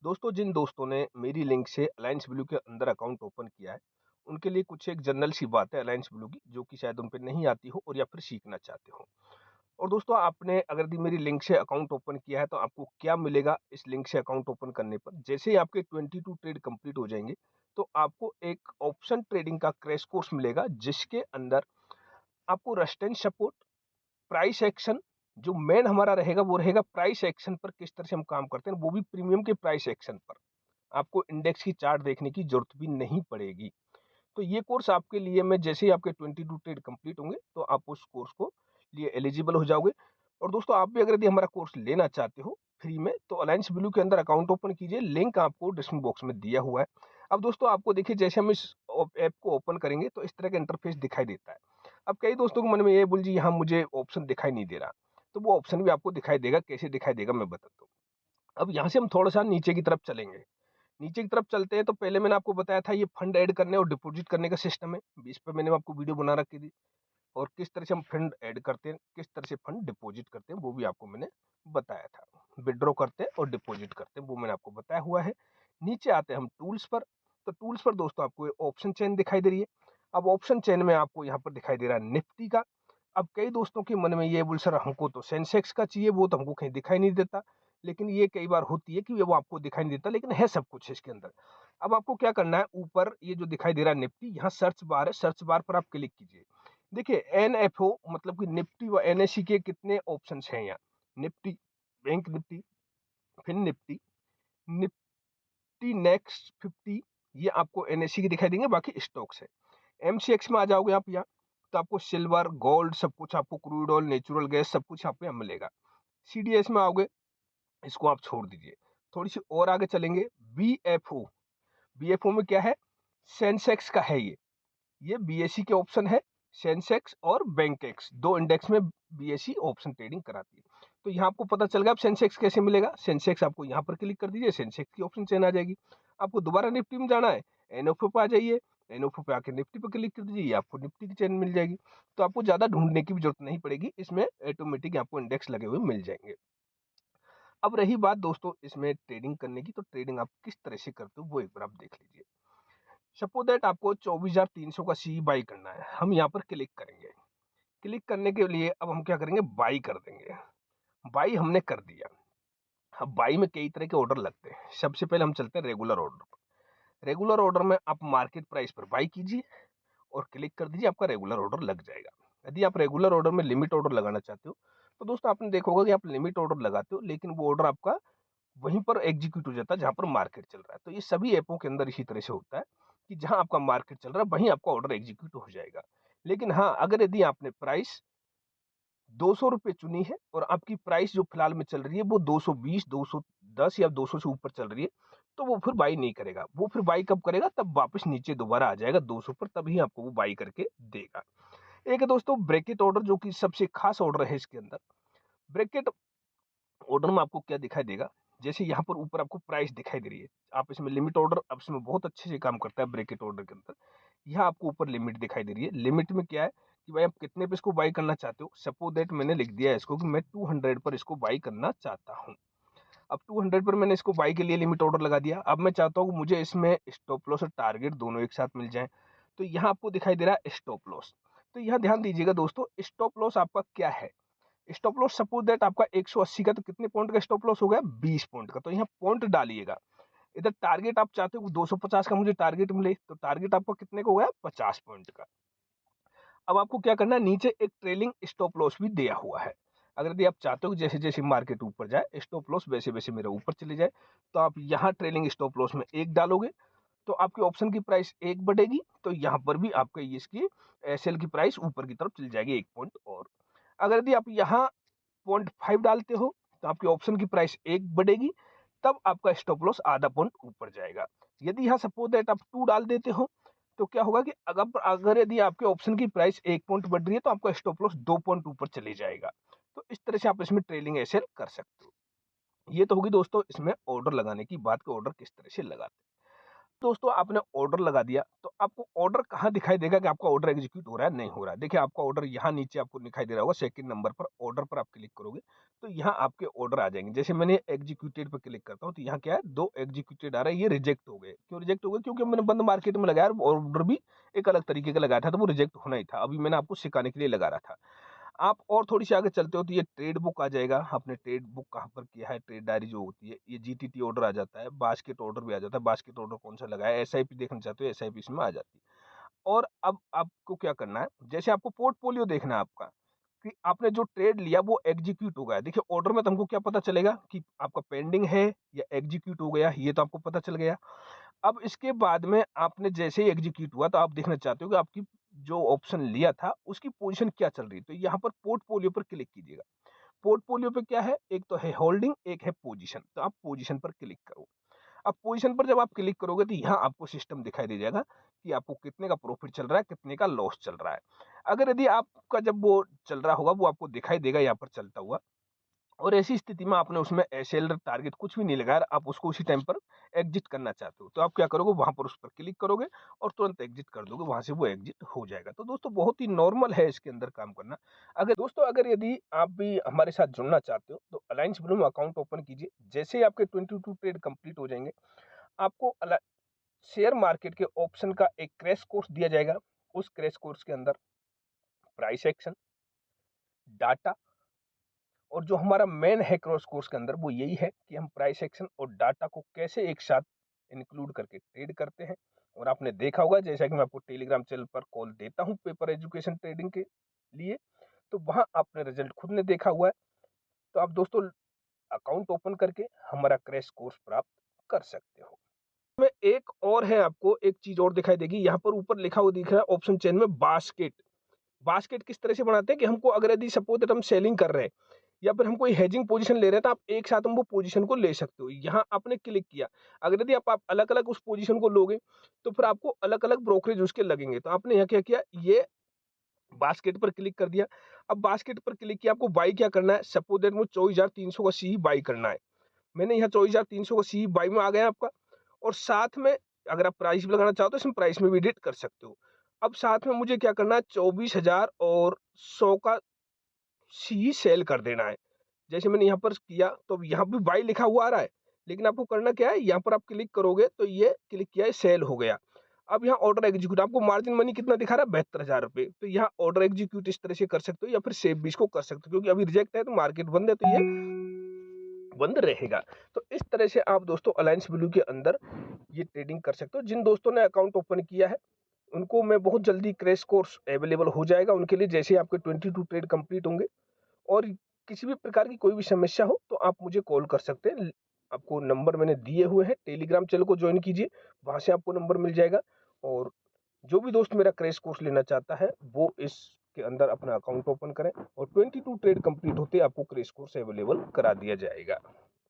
दोस्तों, जिन दोस्तों ने मेरी लिंक से अलायंस ब्लू के अंदर अकाउंट ओपन किया है, उनके लिए कुछ एक जनरल सी बात है अलायंस ब्लू की, जो कि शायद उन पे नहीं आती हो और या फिर सीखना चाहते हो। और दोस्तों, आपने अगर यदि मेरी लिंक से अकाउंट ओपन किया है, तो आपको क्या मिलेगा इस लिंक से अकाउंट ओपन करने पर? जैसे ही आपके 22 ट्रेड कंप्लीट हो जाएँगे, तो आपको एक ऑप्शन ट्रेडिंग का क्रैश कोर्स मिलेगा, जिसके अंदर आपको रेजिस्टेंस सपोर्ट, प्राइस एक्शन, जो मेन हमारा रहेगा वो रहेगा प्राइस एक्शन पर किस तरह से हम काम करते हैं, वो भी प्रीमियम के प्राइस एक्शन पर। आपको इंडेक्स की चार्ट देखने की ज़रूरत भी नहीं पड़ेगी। तो ये कोर्स आपके लिए, मैं जैसे ही आपके 22 ट्रेड कंप्लीट होंगे, तो आप उस कोर्स को लिए एलिजिबल हो जाओगे। और दोस्तों, आप भी अगर यदि हमारा कोर्स लेना चाहते हो फ्री में, तो अलायंस ब्लू के अंदर अकाउंट ओपन कीजिए, लिंक आपको डिस्क्रिप्शन बॉक्स में दिया हुआ है। अब दोस्तों, आपको देखिए, जैसे हम इस ऐप को ओपन करेंगे, तो इस तरह का इंटरफेस दिखाई देता है। अब कई दोस्तों के मन में ये बोल जी, यहाँ मुझे ऑप्शन दिखाई नहीं दे रहा, तो वो ऑप्शन भी आपको दिखाई देगा। कैसे दिखाई देगा मैं बताता हूँ। अब यहाँ से हम थोड़ा-सा नीचे की तरफ चलेंगे। नीचे की तरफ चलते हैं, तो पहले मैंने आपको बताया था, ये फंड ऐड करने और डिपॉजिट करने का सिस्टम है। इस पे मैंने आपको वीडियो बना रखी थी। और किस तरह से हम फंड ऐड करते हैं, किस तरह से फंड डिपॉजिट करते हैं, वो भी आपको मैंने बताया था। विथड्रॉ करते हैं और डिपॉजिट करते हैं, वो मैंने आपको बताया हुआ है। नीचे आते हैं हम टूल्स पर। तो टूल्स पर दोस्तों, आपको ऑप्शन चेन दिखाई दे रही है। अब ऑप्शन चेन में आपको यहाँ पर दिखाई दे रहा है निफ्टी का। अब कई दोस्तों के मन में ये बोल, सर हमको तो सेंसेक्स का चाहिए, वो तो हमको कहीं दिखाई नहीं देता। लेकिन ये कई बार होती है कि वो आपको दिखाई नहीं देता, लेकिन है सब कुछ इसके अंदर। अब आपको क्या करना है, ऊपर ये जो दिखाई दे रहा है निफ्टी, यहाँ सर्च बार है, सर्च बार पर आप क्लिक कीजिए। देखिए, एनएफओ मतलब कि निफ्टी व एनएससी के कितने ऑप्शंस हैं यहाँ। Nifty, bank Nifty, fin Nifty, Nifty next 50, ये आपको एनएससी के दिखाई देंगे, बाकी स्टॉक्स है। एमसीएक्स में आ जाओगे आप यहाँ, तो आपको सिल्वर, गोल्ड, सब कुछ आपको, क्रूड ऑयल, नेचुरल गैस, सब कुछ आपको यहाँ मिलेगा। सीडीएस में आओगे, इसको आप छोड़ दीजिए। थोड़ी सी और आगे चलेंगे, बीएफओ। बीएफओ में क्या है, सेंसेक्स का है ये बीएससी के ऑप्शन है। सेंसेक्स और बैंकेक्स, दो इंडेक्स में बीएससी ऑप्शन ट्रेडिंग कराती है। तो यहाँ आपको पता चल गया। अब सेंसेक्स कैसे मिलेगा, सेंसेक्स आपको यहाँ पर क्लिक कर दीजिए, सेंसेक्स की ऑप्शन चेन आ जाएगी। आपको दोबारा निफ्टी में जाना है, एनओफओ पे आ जाइए, एनओफओ पे आके निफ्टी पे क्लिक कर दीजिए, आपको निफ्टी की चेन मिल जाएगी। तो आपको ज्यादा ढूंढने की भी जरूरत नहीं पड़ेगी, इसमें ऑटोमेटिक आपको इंडेक्स लगे हुए मिल जाएंगे। अब रही बात दोस्तों इसमें ट्रेडिंग करने की, तो ट्रेडिंग आप किस तरह से करते हो वो एक बार आप देख लीजिए। सपोज दैट आपको 24,300 का सी बाई करना है, हम यहाँ पर क्लिक करेंगे। क्लिक करने के लिए अब हम क्या करेंगे, बाई कर देंगे। बाई हमने कर दिया। अब बाई में कई तरह के ऑर्डर लगते हैं। सबसे पहले हम चलते हैं रेगुलर ऑर्डर पर। रेगुलर ऑर्डर में आप मार्केट प्राइस पर बाई कीजिए और क्लिक कर दीजिए, आपका रेगुलर ऑर्डर लग जाएगा। यदि आप रेगुलर ऑर्डर में लिमिट ऑर्डर लगाना चाहते हो, तो दोस्तों आपने देखा होगा कि आप लिमिट ऑर्डर लगाते हो, लेकिन वो ऑर्डर आपका वहीं पर एग्जीक्यूट हो जाता है जहां पर मार्केट चल रहा है। तो ये सभी ऐपों के अंदर इसी तरह से होता है कि जहां आपका मार्केट चल रहा है, वहीं आपका ऑर्डर एग्जीक्यूट हो जाएगा। लेकिन हाँ, अगर यदि आपने प्राइस 200 रुपए चुनी है और आपकी प्राइस जो फिलहाल में चल रही है वो 220, 210 या 200 से ऊपर चल रही है, तो वो फिर बाई नहीं करेगा। वो फिर बाई कब करेगा, तब वापस नीचे दोबारा आ जाएगा 200 पर, तभी आपको वो बाई करके देगा। एक है दोस्तों ब्रैकेट ऑर्डर, जो कि सबसे खास ऑर्डर है इसके अंदर। ब्रैकेट ऑर्डर में आपको क्या दिखाई देगा, जैसे यहाँ पर ऊपर आपको प्राइस दिखाई दे रही है। आप इसमें लिमिट ऑर्डर, अब इसमें बहुत अच्छे से काम करता है ब्रैकेट ऑर्डर के अंदर। यहाँ आपको ऊपर लिमिट दिखाई दे रही है। लिमिट में क्या है कि भाई आप कितने पे इसको बाई करना चाहते हो। सपोज दैट मैंने लिख दिया है इसको कि मैं 200 पर इसको बाई करना चाहता हूँ। अब 200 पर मैंने इसको बाई के लिए लिमिट ऑर्डर लगा दिया। अब मैं चाहता हूँ मुझे इसमें स्टॉप लॉस और टारगेट दोनों एक साथ मिल जाए। तो यहाँ आपको दिखाई दे रहा है स्टॉप लॉस। तो यहाँ ध्यान दीजिएगा दोस्तों, स्टॉप लॉस आपका क्या है। स्टॉप लॉस सपोज दैट आपका 180 का, तो कितने पॉइंट का स्टॉप लॉस हो गया, 20 पॉइंट का। तो यहाँ पॉइंट डालिएगा। इधर टारगेट आप चाहते हो 250 का मुझे टारगेट मिले, तो टारगेट आपका कितने का हो गया, 50 पॉइंट का। अब आपको क्या करना है, नीचे एक ट्रेलिंग स्टॉप लॉस भी दिया हुआ है। अगर यदि आप चाहते हो कि जैसे जैसे मार्केट ऊपर जाए, स्टॉप लॉस वैसे वैसे मेरा ऊपर चले जाए, तो आप यहाँ ट्रेलिंग स्टॉप लॉस में एक डालोगे, तो आपके ऑप्शन की प्राइस एक बढ़ेगी, तो यहाँ पर भी आपका इसकी एसएल की प्राइस ऊपर की तरफ चली जाएगी 1 पॉइंट। और अगर यदि आप यहाँ 0.5 डालते हो, तो आपकी ऑप्शन की प्राइस एक बढ़ेगी, तब आपका स्टॉप लॉस आधा पॉइंट ऊपर जाएगा। यदि यहाँ सपोज दैट आप 2 डाल देते हो, तो क्या होगा कि अगर अगर यदि आपके ऑप्शन की प्राइस 1 पॉइंट बढ़ रही है, तो आपका स्टॉप लॉस 2 पॉइंट ऊपर चले जाएगा। तो इस तरह से आप इसमें ट्रेलिंग एसएल कर सकते हो। ये तो होगी दोस्तों इसमें ऑर्डर लगाने की बात, कि ऑर्डर किस तरह से लगाते हैं। दोस्तों आपने ऑर्डर लगा दिया, तो आपको ऑर्डर कहाँ दिखाई देगा कि आपका ऑर्डर एग्जीक्यूट हो रहा है, नहीं हो रहा है। देखिए आपका ऑर्डर यहाँ नीचे आपको दिखाई दे रहा होगा, सेकंड नंबर पर ऑर्डर पर आप क्लिक करोगे, तो यहाँ आपके ऑर्डर आ जाएँगे। जैसे मैंने एग्जीक्यूटेड पे क्लिक करता हूँ, तो यहाँ क्या है 2 एग्जीक्यूटेड आ रहा है, ये रिजेक्ट हो गए। क्यों रिजेक्ट हो गए? क्योंकि मैंने बंद मार्केट में लगाया और ऑर्डर भी एक अलग तरीके का लगाया था, तो वो रिजेक्ट होना ही था। अभी मैंने आपको सिखाने के लिए लगा रहा था। आप और थोड़ी-सी आगे चलते हो तो ये ट्रेड बुक आ जाएगा, आपने ट्रेड बुक कहाँ पर किया है, ट्रेड डायरी जो होती है, ये जीटीटी ऑर्डर आ जाता है, बास्केट ऑर्डर भी आ जाता है, बास्केट ऑर्डर कौन-सा लगाया है, एसआईपी देखना चाहते हो, एसआईपी इसमें आ जाती है। और अब आपको क्या करना है, जैसे आपको पोर्टफोलियो देखना है आपका, कि आपने जो ट्रेड लिया वो एग्जीक्यूट हो गया है। देखिए ऑर्डर में तो हमको क्या पता चलेगा कि आपका पेंडिंग है या एग्जीक्यूट हो गया, ये तो आपको पता चल गया। अब इसके बाद में आपने जैसे ही एग्जीक्यूट हुआ तो आप देखना चाहते हो कि आपकी जो ऑप्शन लिया था उसकी पोजीशन क्या चल रही है, तो यहाँ पर पोर्टफोलियो पर क्लिक कीजिएगा। पोर्टफोलियो पे क्या है, एक तो है होल्डिंग, एक है पोजीशन, तो आप पोजीशन पर क्लिक करो। अब पोजीशन पर जब आप क्लिक करोगे तो यहाँ आपको सिस्टम दिखाई दे जाएगा कि आपको कितने का प्रॉफिट चल रहा है, कितने का लॉस चल रहा है। अगर यदि आपका जब वो चल रहा होगा वो आपको दिखाई देगा यहाँ पर चलता हुआ, और ऐसी स्थिति में आपने उसमें सेल टारगेट कुछ भी नहीं लगाया, आप उसको उसी टाइम पर एग्जिट करना चाहते हो, तो आप क्या करोगे, वहां पर उस पर क्लिक करोगे और तुरंत एग्जिट कर दोगे, वहां से वो एग्जिट हो जाएगा। तो दोस्तों बहुत ही नॉर्मल है इसके अंदर काम करना। अगर यदि आप भी हमारे साथ जुड़ना चाहते हो तो अलायंस ब्लू में अकाउंट ओपन कीजिए। जैसे ही आपके 22 ट्रेड कंप्लीट हो जाएंगे, आपको शेयर मार्केट के ऑप्शन का एक क्रैश कोर्स दिया जाएगा। उस क्रैश कोर्स के अंदर प्राइस एक्शन, डाटा, और जो हमारा मेन है क्रॉस कोर्स के अंदर वो यही है कि हम प्राइस एक्शन और डाटा को कैसे एक साथ इंक्लूड करके ट्रेड करते हैं। और आपने देखा होगा, जैसा कि मैं आपको टेलीग्राम चैनल पर कॉल देता हूं पेपर एजुकेशन ट्रेडिंग के लिए, तो वहां आपने रिजल्ट खुद ने देखा हुआ है। तो आप दोस्तों अकाउंट ओपन करके हमारा क्रैश कोर्स प्राप्त कर सकते हो। में एक और है, आपको एक चीज और दिखाई देगी, यहाँ पर ऊपर लिखा हुआ दिख रहा है ऑप्शन चेन में बास्केट। बास्केट किस तरह से बनाते हैं कि हमको अगर यदि सपोज दैट हम सेलिंग कर रहे हैं या फिर हम कोई हेजिंग पोजीशन ले रहे हैं, तो आप एक साथ हम वो पोजीशन को ले सकते हो। यहाँ आपने क्लिक किया, अगर यदि आप अलग अलग उस पोजीशन को लोगे तो फिर आपको अलग अलग ब्रोकरेज उसके लगेंगे। तो आपने यहाँ क्या किया, ये बास्केट पर क्लिक कर दिया। अब बास्केट पर क्लिक किया, आपको बाई क्या करना है, सपोज दैट मुझे 24,300 का सी बाई करना है। मैंने यहाँ 24,300 का सी बाई में आ गया आपका, और साथ में अगर आप प्राइस भी लगाना चाहो तो इसमें प्राइस में भी एडिट कर सकते हो। अब साथ में मुझे क्या करना है, 24,100 का सी सेल कर देना है। जैसे मैंने यहाँ पर किया तो यहाँ भी बाई लिखा हुआ आ रहा है, लेकिन आपको करना क्या है, यहाँ पर आप क्लिक करोगे तो ये क्लिक किया है, सेल हो गया। अब यहाँ ऑर्डर एग्जीक्यूट, आपको मार्जिन मनी कितना दिखा रहा है, 72,000 रुपए। तो यहाँ ऑर्डर एग्जीक्यूट इस तरह से कर सकते हो या फिर सेव भी इसको कर सकते हो, क्योंकि अभी रिजेक्ट है तो मार्केट बंद है तो ये बंद रहेगा। तो इस तरह से आप दोस्तों अलायंस ब्लू के अंदर ये ट्रेडिंग कर सकते हो। जिन दोस्तों ने अकाउंट ओपन किया है उनको मैं बहुत जल्दी क्रैश कोर्स अवेलेबल हो जाएगा उनके लिए, जैसे आपके 22 ट्रेड कंप्लीट होंगे। और किसी भी प्रकार की कोई भी समस्या हो तो आप मुझे कॉल कर सकते हैं। आपको नंबर मैंने दिए हुए हैं, टेलीग्राम चैनल को ज्वाइन कीजिए, वहां से आपको नंबर मिल जाएगा। और जो भी दोस्त मेरा क्रैश कोर्स लेना चाहता है वो इसके अंदर अपना अकाउंट ओपन करें, और 22 ट्रेड कंप्लीट होते आपको क्रैश कोर्स अवेलेबल करा दिया जाएगा।